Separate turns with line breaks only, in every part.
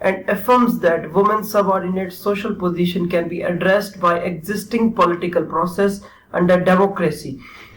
and affirms that women's subordinate social position can be addressed by existing political process under democracy।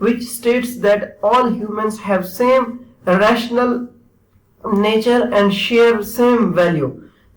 which states that all humans have same rational nature and share same value।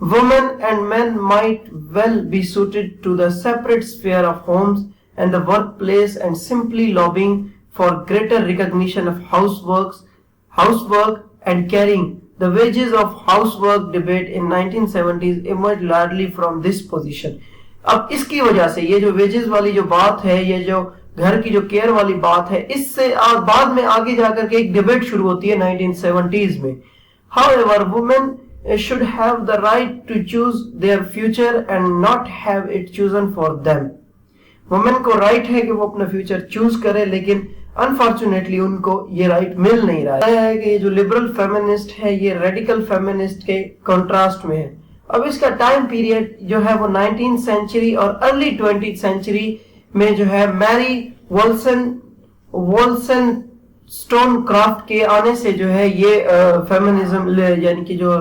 women and men might well be suited to the separate sphere of homes and the workplace, and simply lobbying for greater recognition of housework and caring The wages of housework debate in 1970s emerged largely from this position. اب اس کی وجہ سے یہ جو wages والی جو بات ہے, یہ جو گھر کی جو کیئر والی بات ہے, اس سے بعد میں آگے جا کر کے ایک ڈیبیٹ شروع ہوتی ہے 1970s میں. However, women should have the right to choose their future and not have it chosen for them. Women کو رائٹ ہے کہ وہ اپنا فیوچر چوز کرے, لیکن انفارچونیٹلی ان کو یہ رائٹ مل نہیں رہا ہے. کہ یہ جو لبرل فیمنسٹ ہے یہ ریڈیکل فیمنسٹ کے کنٹراسٹ میں ہے. اب اس کا ٹائم پیریڈ جو ہے وہ 19th سینچری اور ارلی 20th سینچری میں جو ہے میری وولسن سٹون کرافٹ کے آنے سے جو ہے یہ فیمنزم یعنی کہ جو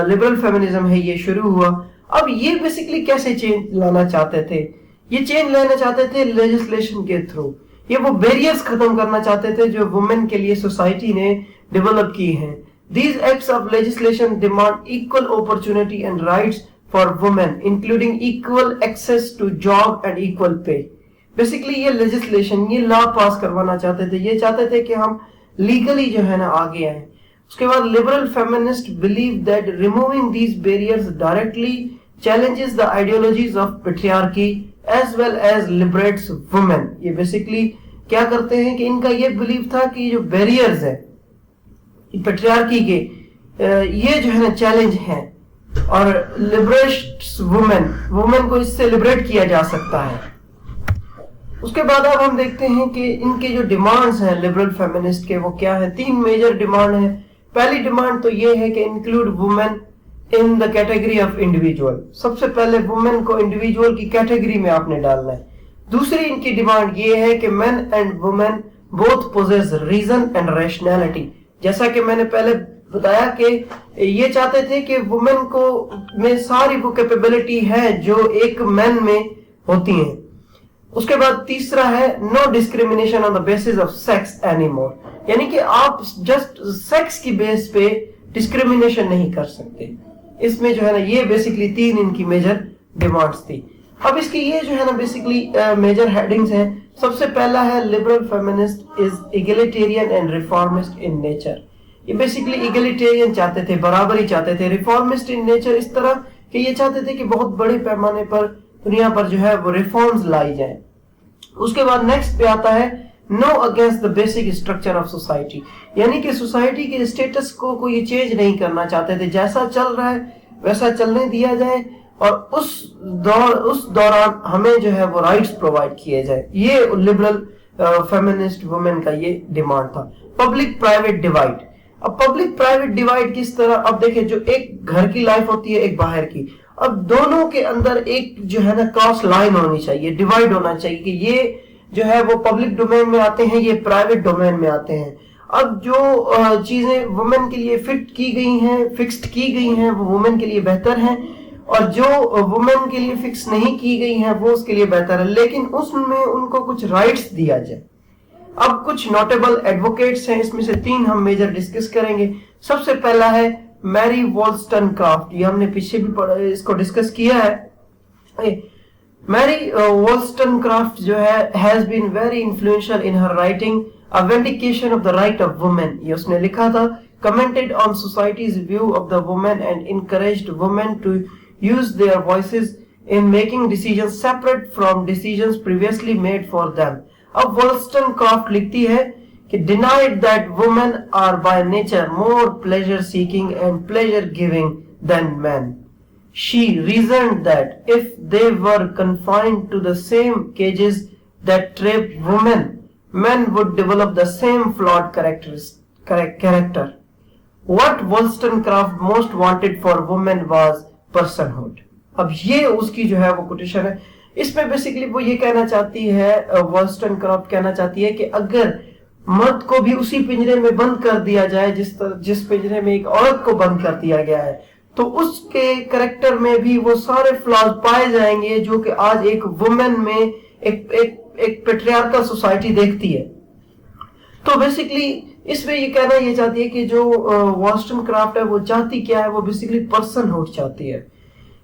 لبرل فیمنزم ہے یہ شروع ہوا. اب یہ بیسیکلی کیسے چینج لانا چاہتے تھے؟ یہ چینج لینا چاہتے تھے لیجسلیشن کے تھرو. یہ وہ بیریئرز ختم کرنا چاہتے تھے جو وومن کے لیے سوسائٹی نے ڈیولپ کی ہیں. These acts of legislation demand equal opportunity and rights for women, including equal access to job and equal pay. Basically یہ legislation, یہ لا پاس کروانا چاہتے تھے. یہ چاہتے تھے کہ ہم legally جو ہے نا آگے آئیں. اس کے بعد liberal feminists believe that removing these barriers directly challenges the ideologies of patriarchy as well as liberates women. یہ basically کیا کرتے ہیں کہ ان کا یہ belief تھا کہ جو barriers ہیں پیٹریارکی کے یہ جو ہے نا چیلنج ہیں اور لبریٹس وومن کو اس سے لبریٹ کیا جا سکتا ہے. اس کے بعد اب ہم دیکھتے ہیں کہ ان کے جو ڈیمانڈز ہیں لبرل فیمنسٹ کے وہ کیا ہیں. 3 میجر ڈیمانڈ ہیں. پہلی ڈیمانڈ تو یہ ہے کہ include women in the category of individual. سب سے پہلے وومن کو انڈیویجول کی کیٹیگری میں آپ نے ڈالنا ہے. دوسری ان کی ڈیمانڈ یہ ہے کہ men and women both possess reason and rationality. جیسا کہ میں نے پہلے بتایا کہ یہ چاہتے تھے کہ وومن کو میں ساری وہ کیپیبلٹی ہے جو ایک مین میں ہوتی ہیں. اس کے بعد تیسرا ہے no discrimination on the basis of sex any more. یعنی کہ آپ جسٹ سیکس کی بیس پہ ڈسکریمنیشن نہیں کر سکتے. اس میں جو ہے نا یہ بیسکلی 3 ان کی میجر ڈیمانڈز تھی. اب اس کی یہ جو ہے نا بیسکلی میجر ہیڈنگز ہیں. سب سے پہلا ہے liberal feminist is egalitarian and reformist in nature. یہ بیسکلی egalitarian چاہتے تھے, برابری چاہتے تھے. reformist in nature اس طرح کہ یہ چاہتے تھے کہ بہت بڑے پیمانے پر دنیا پر جو ہے وہ ریفارمز لائی جائیں. اس کے بعد نیکسٹ پہ آتا ہے no against the basic structure of society. یعنی کہ سوسائٹی کے اسٹیٹس کو یہ چینج نہیں کرنا چاہتے تھے. جیسا چل رہا ہے ویسا چلنے دیا جائے اور اس دوران ہمیں جو ہے وہ رائٹس پرووائڈ کیے جائے. یہ لبرل فیمنسٹ وومن کا یہ ڈیمانڈ تھا. Public private divide. اب پبلک پرائیویٹ ڈیوائڈ کس طرح؟ اب دیکھیں جو ایک گھر کی لائف ہوتی ہے ایک باہر کی, اب دونوں کے اندر ایک جو ہے نا کراس لائن ہونی چاہیے, ڈیوائڈ ہونا چاہیے کہ یہ جو ہے وہ پبلک ڈومین میں آتے ہیں, یہ پرائیویٹ ڈومین میں آتے ہیں. اب جو چیزیں وومن کے لیے فٹ کی گئی ہیں, فکسڈ کی گئی ہیں, وہ وومن کے لیے بہتر ہیں, اور جو وومن کے لیے فکس نہیں کی گئی ہیں وہ اس کے لیے بہتر ہے, لیکن اس میں ان کو کچھ رائٹس دیا جائے. اب کچھ نوٹیبل ایڈوکیٹس ہیں, اس میں سے 3 ہم میجر ڈسکس کریں گے. سب سے پہلا ہے میری وولسٹن کرافٹ. یہ ہم نے پیچھے بھی اس کو ڈسکس کیا ہے. میری وولسٹن کرافٹ جو ہے has been very influential in her writing A Vindication of the Right of Women. یہ اس نے لکھا تھا commented on society's view of the woman and encouraged women to use their voices in making decisions separate from decisions previously made for them. اب Wollaston craft لکھتی ہے کہ denied that women are by nature more pleasure seeking and pleasure giving than men. She reasoned that if they were confined to the same cages that trap women, men would develop the same flawed character. What Wollstonecraft most wanted for women was personhood. اب یہ اس کی جو ہے وہ quotation ہے. اس میں basically وہ یہ کہنا چاہتی ہے, وولسٹن کرافٹ کہنا چاہتی ہے کہ اگر مرد کو بھی اسی پنجرے میں بند کر دیا جائے جس پنجرے میں ایک عورت کو بند کر دیا گیا ہے, تو اس کے کریکٹر میں بھی وہ سارے فلاز پائے جائیں گے جو کہ آج ایک وومن میں ایک پیٹریارکل سوسائٹی دیکھتی ہے. تو بیسیکلی اس میں یہ کہنا یہ چاہتی ہے کہ جو وولسٹن کرافٹ ہے وہ چاہتی کیا ہے, وہ بیسیکلی پرسن ہوڈ چاہتی ہے.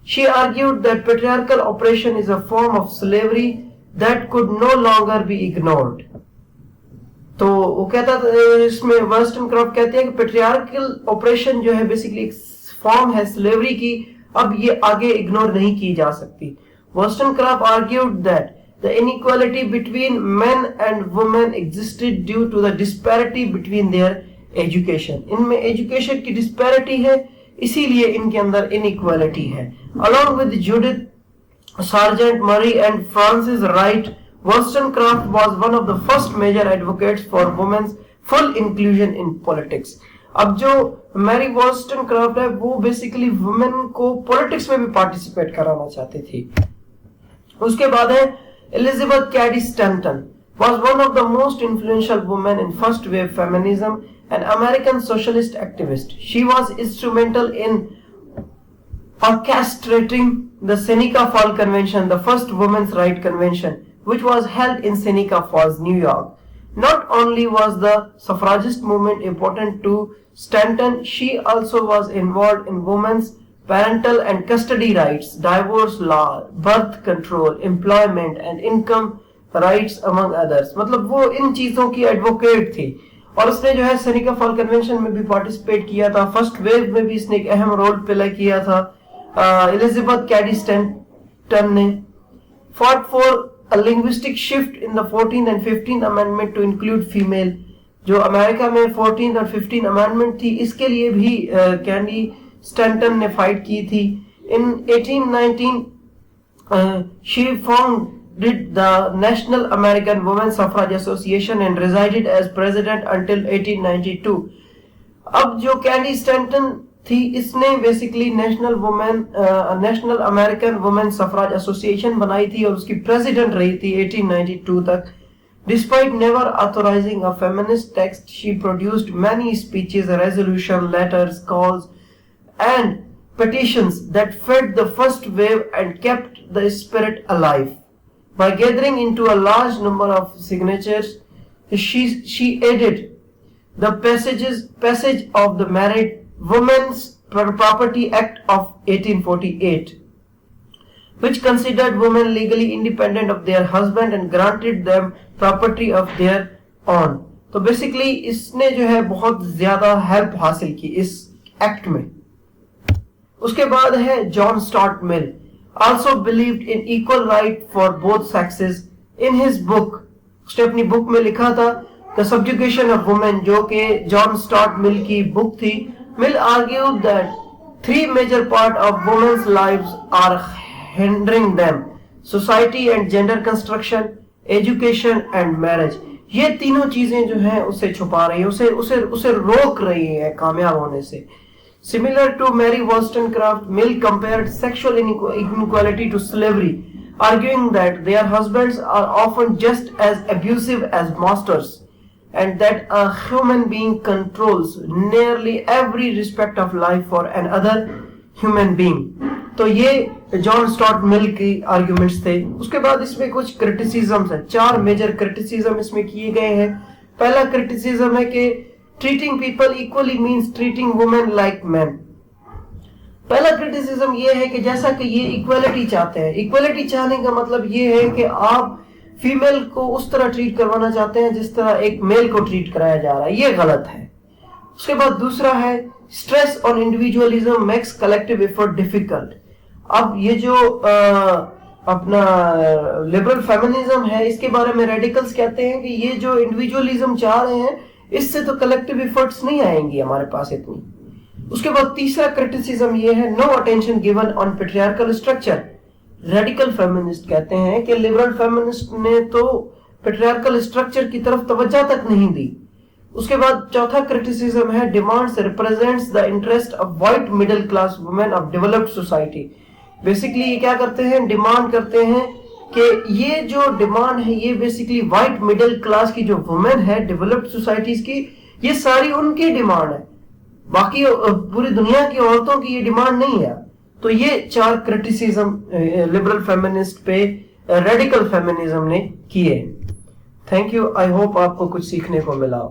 She argued that patriarchal oppression is a form of slavery that could no longer be ignored. تو وہ کہتا اس میں وسٹن کہتے ہیں کہ پیٹریارکل آپریشن جو ہے بیسیکلی ایک فارم ہے سلیوری کی، اب یہ آگے اگنور نہیں کی جا سکتی. وسٹن craft argued that the inequality between men and women existed due to the disparity between their education. ان میں ایجوکیشن کی ڈسپیرٹی ہے، اسی لیے ان کے اندر انیکوالٹی ہے. Along with Judith Sargent Murray and Frances Wright, Wollstonecraft was one of the first major advocates for women's full inclusion in politics. اب جو میری وولسٹنکرافٹ ہے وہ بیسیکلی وومن کو پولیٹکس میں بھی پارٹیسپیٹ کرانا چاہتی تھی. اس کے بعد ہے Elizabeth Cady Stanton was one of the most influential women in first wave feminism, an American socialist activist. She was instrumental in orchestrating the Seneca Falls Convention, the first women's rights convention, which was held in Seneca Falls, New York. Not only was the suffragist movement important to Stanton, she also was involved in women's parental and custody rights, divorce law, birth control, employment and income rights among others. مطلب وہ ان چیزوں کی advocate تھی اور اس نے جو ہے Sinica فال convention میں بھی پارٹیسپیٹ کیا تھا. فرسٹ ویو میں بھی اس نے ایک اہم رول پلے کیا تھا. Elizabeth Cady Stanton نے fought for a linguistic shift in the 14th and 15th amendment to include female. جو امریکہ میں 14th اور 15th amendment تھی اس کے لیے بھی کینڈی اسٹینٹن نے فائٹ کی تھی. In 1819 she founded the National American Women's Suffrage Association and resided as president until 1892. اب جو کینڈی اسٹینٹن تھی اس نے basically national American woman suffrage association بنائی تھی اور اس کی پریزیڈنٹ رہی تھی 1892 تک. Despite never authorizing a feminist text, she produced many speeches, resolutions, letters, calls, and petitions that fed the first wave and kept the spirit alive. By gathering into a large number of signatures, she aided the passage of the Married Women's Property Act of 1848, which considered women legally independent of their husband and granted them property of their own. تو basically اس نے جو ہے بہت زیادہ help حاصل کی اس act میں. اس کے بعد ہے جان اسٹارٹ مل. also believed in equal right for both sexes. in his book, اس نے اپنی بک میں لکھا تھا The Subjugation of Women, جو کہ جان اسٹارٹ مل کی بک تھی. Mill argued that three major parts of women's lives are hindering them: society and gender construction, education and marriage. یہ تینوں چیزیں جو ہیں اسے چھپا رہی ہیں, اسے روک رہی ہیں کامیاب ہونے سے. Similar to Mary Wollstonecraft, Mill compared sexual inequality to slavery, arguing that their husbands are often just as abusive as masters, and that a human being controls nearly every respect of life for another human being. تو یہ جان start مل کی arguments تھے. اس کے بعد اس میں کچھ کرٹیسزمز ہیں, 4 میجر کرٹیسزم اس میں کیے گئے ہیں. پہلا کرٹیسزم ہے کہ treating people equally means treating women like men. پہلا کرٹیسزم یہ ہے کہ جیسا کہ یہ ایکویلٹی چاہتے ہیں, ایکویلٹی چاہنے کا مطلب یہ ہے کہ آپ فیمیل کو اس طرح ٹریٹ کروانا چاہتے ہیں جس طرح ایک میل کو ٹریٹ کرایا جا رہا ہے, یہ غلط ہے. اس کے بعد دوسرا ہے stress on individualism makes collective effort difficult. اب یہ جو اپنا لبرل فیمنزم ہے اس کے بارے میں ریڈیکلز کہتے ہیں کہ یہ جو انڈیویجولزم چاہ رہے ہیں اس سے تو کلیکٹیو ایفرٹس نہیں آئیں گی ہمارے پاس اتنی. اس کے بعد تیسرا کرٹیسزم یہ ہے no attention given on patriarchal structure. Radical feminist کہتے ہیں کہ لبرل فیمنسٹ نے تو پیٹریارکل اسٹرکچر کی طرف توجہ تک نہیں دی. اس کے بعد چوتھا کرٹیسزم ہے demands represents the interest of white middle class women of developed society. Basically یہ کیا کرتے ہیں, ڈیمانڈ کرتے ہیں کہ یہ جو ڈیمانڈ ہے یہ بیسیکلی وائٹ مڈل کلاس کی جو وومن ہے ڈیولپڈ سوسائٹیز کی, یہ ساری ان کی ڈیمانڈ ہے, باقی پوری دنیا کی عورتوں کی یہ ڈیمانڈ نہیں ہے. تو یہ 4 کرٹیسزم لبرل فیمنسٹ پہ ریڈیکل فیمنزم نے کیے. Thank you. آئی ہوپ آپ کو کچھ سیکھنے کو ملا.